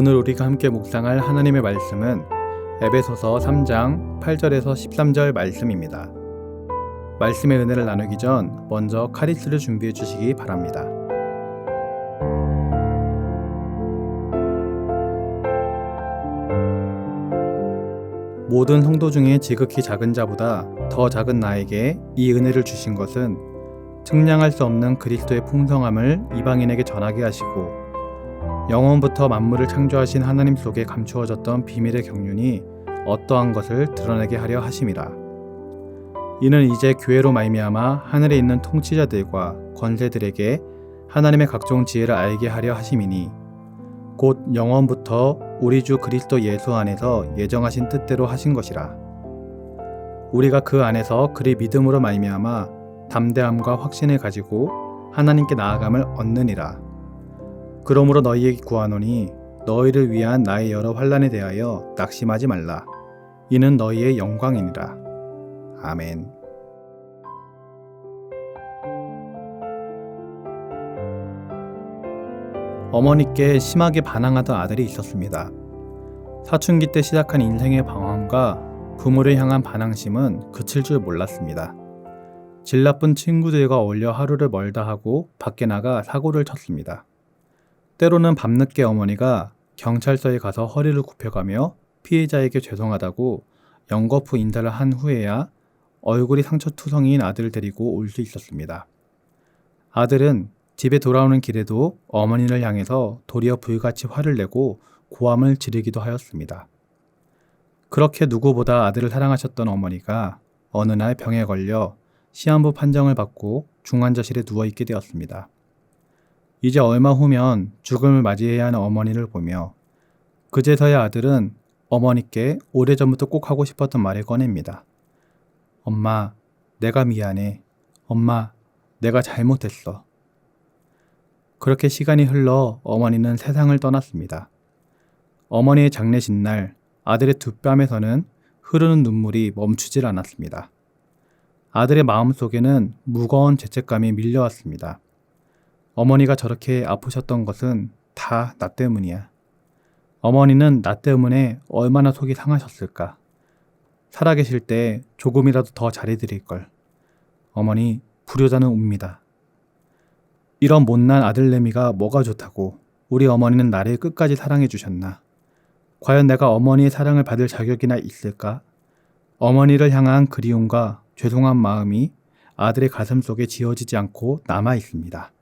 오늘 우리가 함께 묵상할 하나님의 말씀은 에베소서 3장 8절에서 13절 말씀입니다. 말씀의 은혜를 나누기 전 먼저 카리스를 준비해 주시기 바랍니다. 모든 성도 중에 지극히 작은 자보다 더 작은 나에게 이 은혜를 주신 것은 측량할 수 없는 그리스도의 풍성함을 이방인에게 전하게 하시고 영원부터 만물을 창조하신 하나님 속에 감추어졌던 비밀의 경륜이 어떠한 것을 드러내게 하려 하심이라. 이는 이제 교회로 말미암아 하늘에 있는 통치자들과 권세들에게 하나님의 각종 지혜를 알게 하려 하심이니 곧 영원부터 우리 주 그리스도 예수 안에서 예정하신 뜻대로 하신 것이라. 우리가 그 안에서 그리 믿음으로 말미암아 담대함과 확신을 가지고 하나님께 나아감을 얻느니라. 그러므로 너희에게 구하노니 너희를 위한 나의 여러 환난에 대하여 낙심하지 말라. 이는 너희의 영광이니라. 아멘. 어머니께 심하게 반항하던 아들이 있었습니다. 사춘기 때 시작한 인생의 방황과 부모를 향한 반항심은 그칠 줄 몰랐습니다. 질 나쁜 친구들과 어울려 하루를 멀다 하고 밖에 나가 사고를 쳤습니다. 때로는 밤늦게 어머니가 경찰서에 가서 허리를 굽혀가며 피해자에게 죄송하다고 연거푸 인사를 한 후에야 얼굴이 상처투성이인 아들을 데리고 올 수 있었습니다. 아들은 집에 돌아오는 길에도 어머니를 향해서 도리어 불같이 화를 내고 고함을 지르기도 하였습니다. 그렇게 누구보다 아들을 사랑하셨던 어머니가 어느 날 병에 걸려 시한부 판정을 받고 중환자실에 누워있게 되었습니다. 이제 얼마 후면 죽음을 맞이해야 하는 어머니를 보며 그제서야 아들은 어머니께 오래전부터 꼭 하고 싶었던 말을 꺼냅니다. 엄마, 내가 미안해. 엄마, 내가 잘못했어. 그렇게 시간이 흘러 어머니는 세상을 떠났습니다. 어머니의 장례식 날 아들의 두 뺨에서는 흐르는 눈물이 멈추질 않았습니다. 아들의 마음속에는 무거운 죄책감이 밀려왔습니다. 어머니가 저렇게 아프셨던 것은 다 나 때문이야. 어머니는 나 때문에 얼마나 속이 상하셨을까. 살아계실 때 조금이라도 더 잘해드릴걸. 어머니, 불효자는 웁니다. 이런 못난 아들내미가 뭐가 좋다고 우리 어머니는 나를 끝까지 사랑해 주셨나. 과연 내가 어머니의 사랑을 받을 자격이나 있을까? 어머니를 향한 그리움과 죄송한 마음이 아들의 가슴 속에 지워지지 않고 남아 있습니다.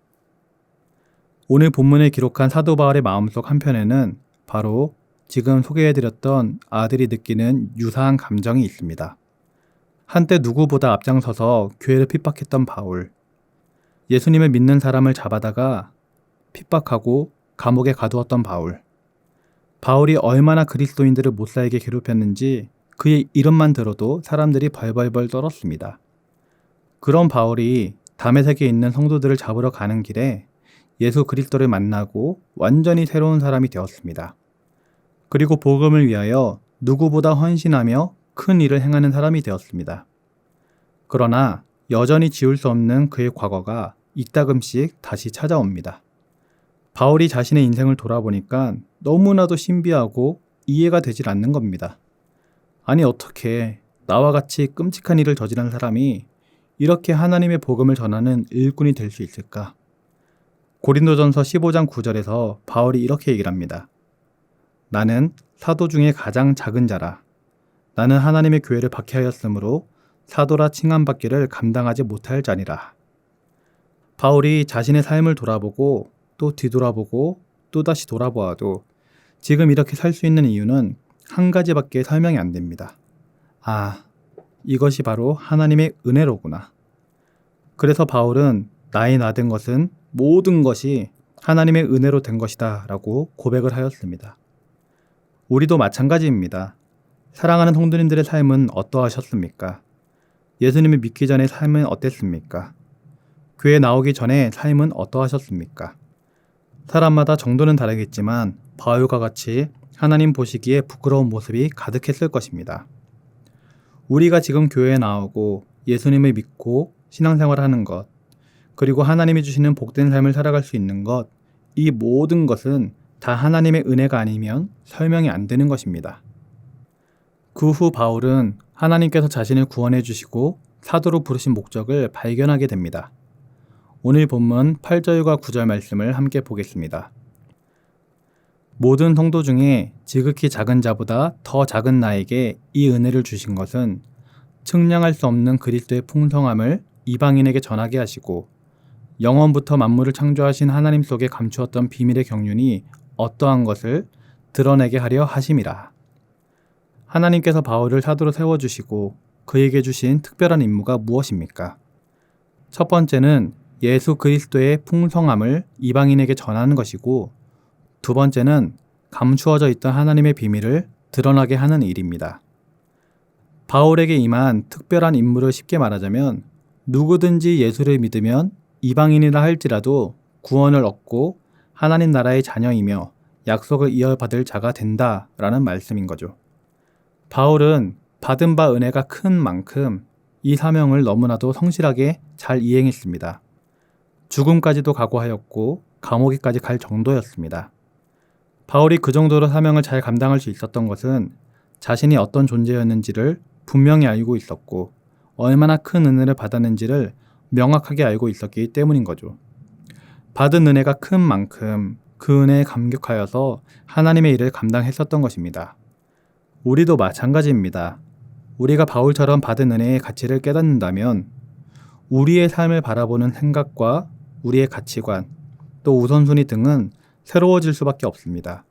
오늘 본문을 기록한 사도 바울의 마음속 한편에는 바로 지금 소개해드렸던 아들이 느끼는 유사한 감정이 있습니다. 한때 누구보다 앞장서서 교회를 핍박했던 바울. 예수님을 믿는 사람을 잡아다가 핍박하고 감옥에 가두었던 바울. 바울이 얼마나 그리스도인들을 못살게 괴롭혔는지 그의 이름만 들어도 사람들이 벌벌벌 떨었습니다. 그런 바울이 다메섹에 있는 성도들을 잡으러 가는 길에 예수 그리스도를 만나고 완전히 새로운 사람이 되었습니다. 그리고 복음을 위하여 누구보다 헌신하며 큰 일을 행하는 사람이 되었습니다. 그러나 여전히 지울 수 없는 그의 과거가 이따금씩 다시 찾아옵니다. 바울이 자신의 인생을 돌아보니까 너무나도 신비하고 이해가 되질 않는 겁니다. 아니 어떻게 나와 같이 끔찍한 일을 저지른 사람이 이렇게 하나님의 복음을 전하는 일꾼이 될 수 있을까? 고린도전서 15장 9절에서 바울이 이렇게 얘기를 합니다. 나는 사도 중에 가장 작은 자라. 나는 하나님의 교회를 박해하였으므로 사도라 칭함받기를 감당하지 못할 자니라. 바울이 자신의 삶을 돌아보고 또 뒤돌아보고 또다시 돌아보아도 지금 이렇게 살 수 있는 이유는 한 가지밖에 설명이 안 됩니다. 아, 이것이 바로 하나님의 은혜로구나. 그래서 바울은 나의 나 된 것은 모든 것이 하나님의 은혜로 된 것이다 라고 고백을 하였습니다. 우리도 마찬가지입니다. 사랑하는 성도님들의 삶은 어떠하셨습니까? 예수님을 믿기 전의 삶은 어땠습니까? 교회 나오기 전에 삶은 어떠하셨습니까? 사람마다 정도는 다르겠지만 바울과 같이 하나님 보시기에 부끄러운 모습이 가득했을 것입니다. 우리가 지금 교회에 나오고 예수님을 믿고 신앙생활을 하는 것, 그리고 하나님이 주시는 복된 삶을 살아갈 수 있는 것, 이 모든 것은 다 하나님의 은혜가 아니면 설명이 안 되는 것입니다. 그 후 바울은 하나님께서 자신을 구원해 주시고 사도로 부르신 목적을 발견하게 됩니다. 오늘 본문 8절과 9절 말씀을 함께 보겠습니다. 모든 성도 중에 지극히 작은 자보다 더 작은 나에게 이 은혜를 주신 것은 측량할 수 없는 그리스도의 풍성함을 이방인에게 전하게 하시고 영원부터 만물을 창조하신 하나님 속에 감추었던 비밀의 경륜이 어떠한 것을 드러내게 하려 하심이라. 하나님께서 바울을 사도로 세워주시고 그에게 주신 특별한 임무가 무엇입니까? 첫 번째는 예수 그리스도의 풍성함을 이방인에게 전하는 것이고, 두 번째는 감추어져 있던 하나님의 비밀을 드러나게 하는 일입니다. 바울에게 임한 특별한 임무를 쉽게 말하자면 누구든지 예수를 믿으면 이방인이라 할지라도 구원을 얻고 하나님 나라의 자녀이며 약속을 이어받을 자가 된다라는 말씀인 거죠. 바울은 받은 바 은혜가 큰 만큼 이 사명을 너무나도 성실하게 잘 이행했습니다. 죽음까지도 각오하였고 감옥에까지 갈 정도였습니다. 바울이 그 정도로 사명을 잘 감당할 수 있었던 것은 자신이 어떤 존재였는지를 분명히 알고 있었고 얼마나 큰 은혜를 받았는지를 명확하게 알고 있었기 때문인 거죠. 받은 은혜가 큰 만큼 그 은혜에 감격하여서 하나님의 일을 감당했었던 것입니다. 우리도 마찬가지입니다. 우리가 바울처럼 받은 은혜의 가치를 깨닫는다면 우리의 삶을 바라보는 생각과 우리의 가치관, 또 우선순위 등은 새로워질 수밖에 없습니다.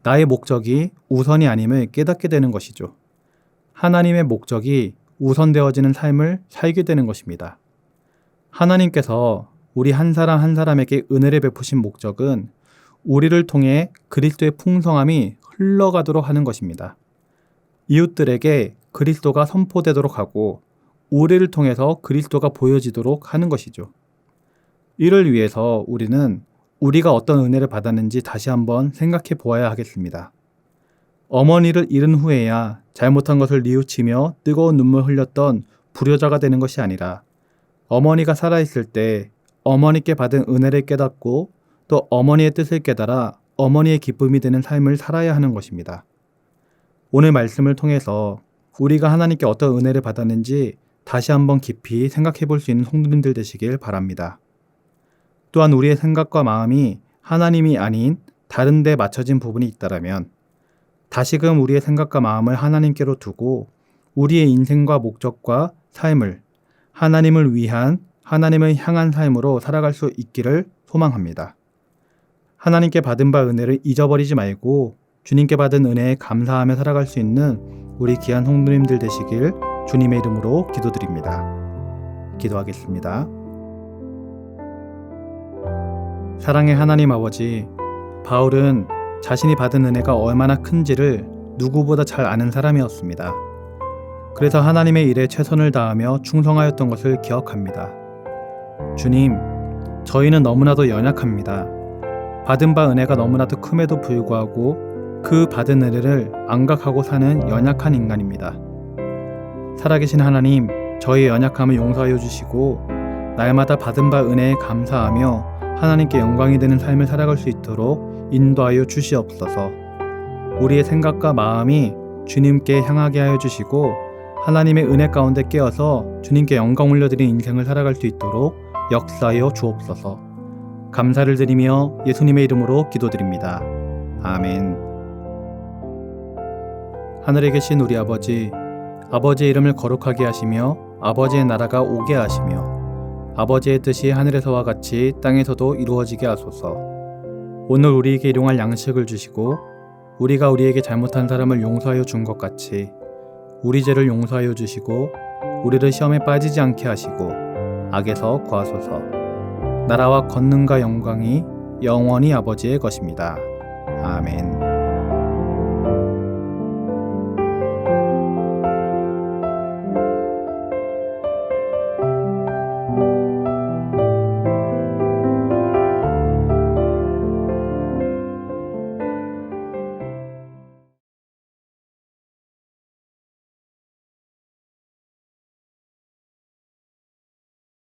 나의 목적이 우선이 아님을 깨닫게 되는 것이죠. 하나님의 목적이 우선되어지는 삶을 살게 되는 것입니다. 하나님께서 우리 한 사람 한 사람에게 은혜를 베푸신 목적은 우리를 통해 그리스도의 풍성함이 흘러가도록 하는 것입니다. 이웃들에게 그리스도가 선포되도록 하고 우리를 통해서 그리스도가 보여지도록 하는 것이죠. 이를 위해서 우리는 우리가 어떤 은혜를 받았는지 다시 한번 생각해 보아야 하겠습니다. 어머니를 잃은 후에야 잘못한 것을 뉘우치며 뜨거운 눈물 흘렸던 불효자가 되는 것이 아니라 어머니가 살아있을 때 어머니께 받은 은혜를 깨닫고 또 어머니의 뜻을 깨달아 어머니의 기쁨이 되는 삶을 살아야 하는 것입니다. 오늘 말씀을 통해서 우리가 하나님께 어떤 은혜를 받았는지 다시 한번 깊이 생각해 볼 수 있는 성도님들 되시길 바랍니다. 또한 우리의 생각과 마음이 하나님이 아닌 다른 데 맞춰진 부분이 있다면 다시금 우리의 생각과 마음을 하나님께로 두고 우리의 인생과 목적과 삶을 하나님을 위한, 하나님을 향한 삶으로 살아갈 수 있기를 소망합니다. 하나님께 받은 바 은혜를 잊어버리지 말고 주님께 받은 은혜에 감사하며 살아갈 수 있는 우리 귀한 성도님들 되시길 주님의 이름으로 기도드립니다. 기도하겠습니다. 사랑의 하나님 아버지, 바울은 자신이 받은 은혜가 얼마나 큰지를 누구보다 잘 아는 사람이었습니다. 그래서 하나님의 일에 최선을 다하며 충성하였던 것을 기억합니다. 주님, 저희는 너무나도 연약합니다. 받은 바 은혜가 너무나도 큼에도 불구하고 그 받은 은혜를 안각하고 사는 연약한 인간입니다. 살아계신 하나님, 저희의 연약함을 용서하여 주시고 날마다 받은 바 은혜에 감사하며 하나님께 영광이 되는 삶을 살아갈 수 있도록 인도하여 주시옵소서. 우리의 생각과 마음이 주님께 향하게 하여 주시고 하나님의 은혜 가운데 깨어서 주님께 영광 올려드리는 인생을 살아갈 수 있도록 역사하여 주옵소서. 감사를 드리며 예수님의 이름으로 기도드립니다. 아멘. 하늘에 계신 우리 아버지, 아버지의 이름을 거룩하게 하시며 아버지의 나라가 오게 하시며 아버지의 뜻이 하늘에서와 같이 땅에서도 이루어지게 하소서. 오늘 우리에게 일용할 양식을 주시고 우리가 우리에게 잘못한 사람을 용서하여 준 것 같이 우리 죄를 용서하여 주시고 우리를 시험에 빠지지 않게 하시고 악에서 구하소서. 나라와 권능과 영광이 영원히 아버지의 것입니다. 아멘.